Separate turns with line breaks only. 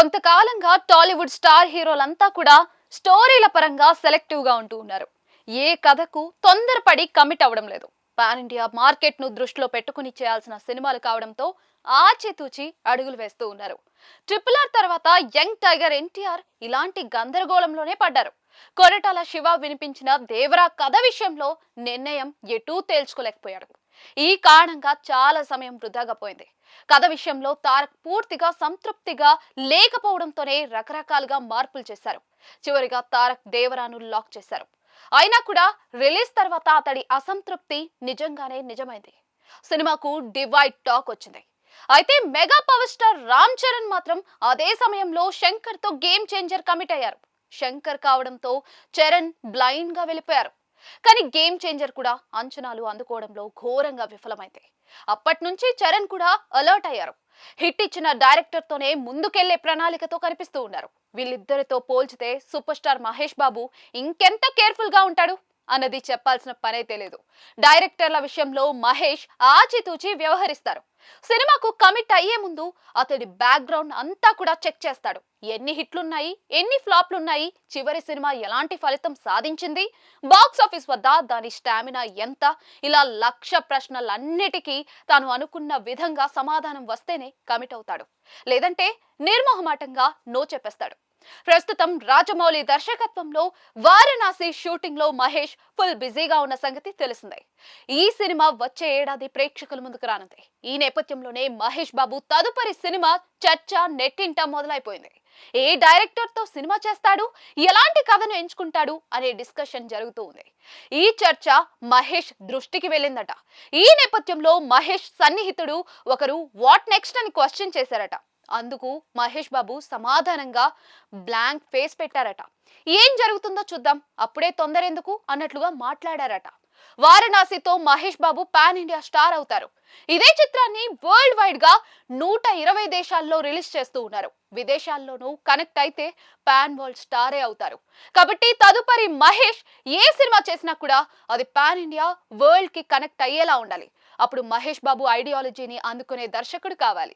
కొంతకాలంగా టాలీవుడ్ స్టార్ హీరోలంతా కూడా స్టోరీల పరంగా సెలెక్టివ్ గా ఉంటూ ఉన్నారు. ఏ కథకు తొందరపడి కమిట్ అవ్వడం లేదు. పాన్ ఇండియా మార్కెట్ ను దృష్టిలో పెట్టుకుని చేయాల్సిన సినిమాలు కావడంతో ఆచితూచి అడుగులు వేస్తూ ఉన్నారు. ట్రిపుల్ ఆర్ తర్వాత యంగ్ టైగర్ ఎన్టీఆర్ ఇలాంటి గందరగోళంలోనే పడ్డారు. కొరటాల శివ వినిపించిన దేవరా కథ విషయంలో నిర్ణయం ఎటూ తేల్చుకోలేకపోయాడు. ఈ కారణంగా చాలా సమయం వృధాగా పోయింది. కథ విషయంలో తారక్ పూర్తిగా సంతృప్తిగా లేకపోవడంతోనే రకరకాలుగా మార్పులు చేశారు. చివరిగా తారక్ దేవరాను లాక్ చేశారు. అయినా కూడా రిలీజ్ తర్వాత అతడి అసంతృప్తి నిజంగానే నిజమైంది. సినిమాకు డివైడ్ టాక్ వచ్చింది. అయితే mega power star Ram Charan మాత్రం అదే సమయంలో శంకర్ తో గేమ్ చేంజర్ కమిట్ అయ్యారు. శంకర్ కావడంతో చరణ్ బ్లైండ్ గా వెళ్ళిపోయారు. కానీ గేమ్ చేంజర్ కూడా అంచనాలు అందుకోవడంలో ఘోరంగా విఫలమైంది. అప్పటి నుంచి చరణ్ కూడా అలర్ట్ అయ్యారు. హిట్ ఇచ్చిన డైరెక్టర్ తోనే ముందుకెళ్లే ప్రణాళికతో కనిపిస్తూ ఉన్నారు. వీళ్ళిద్దరితో పోల్చితే సూపర్ స్టార్ మహేష్ బాబు ఇంకెంత కేర్ఫుల్ గా ఉంటాడు అన్నది చెప్పాల్సిన పనైతే లేదు. డైరెక్టర్ల విషయంలో మహేష్ ఆచితూచి వ్యవహరిస్తారు. సినిమాకు కమిట్ అయ్యే ముందు అతడి బ్యాక్గ్రౌండ్ అంతా కూడా చెక్ చేస్తాడు. ఎన్ని హిట్లున్నాయి, ఎన్ని ఫ్లాప్లున్నాయి, చివరి సినిమా ఎలాంటి ఫలితం సాధించింది, బాక్స్ ఆఫీస్ వద్ద దాని స్టామినా ఎంత, ఇలా లక్ష ప్రశ్నలన్నిటికీ తాను అనుకున్న విధంగా సమాధానం వస్తేనే కమిట్ అవుతాడు. లేదంటే నిర్మోహమాటంగా నో చెప్పేస్తాడు. ప్రస్తుతం రాజమౌళి దర్శకత్వంలో వారణాసి షూటింగ్ లో మహేష్ ఫుల్ బిజీగా ఉన్న సంగతి తెలిసిందే. ఈ సినిమా వచ్చే ఏడాది ప్రేక్షకుల ముందుకు రానుంది. ఈ నేపథ్యంలోనే మహేష్ బాబు తదుపరి సినిమా చర్చ నెట్టింట మొదలైపోయింది. ఏ డైరెక్టర్ తో సినిమా చేస్తాడు, ఎలాంటి కథను ఎంచుకుంటాడు అనే డిస్కషన్ జరుగుతూ ఉంది. ఈ చర్చ మహేష్ దృష్టికి వెళ్ళిందట. ఈ నేపథ్యంలో మహేష్ సన్నిహితుడు ఒకరు వాట్ నెక్స్ట్ అని క్వశ్చన్ చేశారట. అందుకు మహేష్ బాబు సమాధానంగా బ్లాంక్ ఫేస్ పెట్టారట. ఏం జరుగుతుందో చూద్దాం, అప్పుడే తొందర ఎందుకు అన్నట్లుగా మాట్లాడారట. వారణాసితో Mahesh Babu pan India star అవుతారు. ఇదే చిత్రాన్ని వరల్డ్ వైడ్ గా 120 దేశాల్లో రిలీజ్ చేస్తూ ఉన్నారు. విదేశాల్లోనూ కనెక్ట్ అయితే పాన్ వరల్డ్ స్టారే అవుతారు. కాబట్టి తదుపరి మహేష్ ఏ సినిమా చేసినా కూడా అది పాన్ ఇండియా వరల్డ్ కి కనెక్ట్ అయ్యేలా ఉండాలి. అప్పుడు మహేష్ బాబు ఐడియాలజీని అందుకునే దర్శకుడు కావాలి.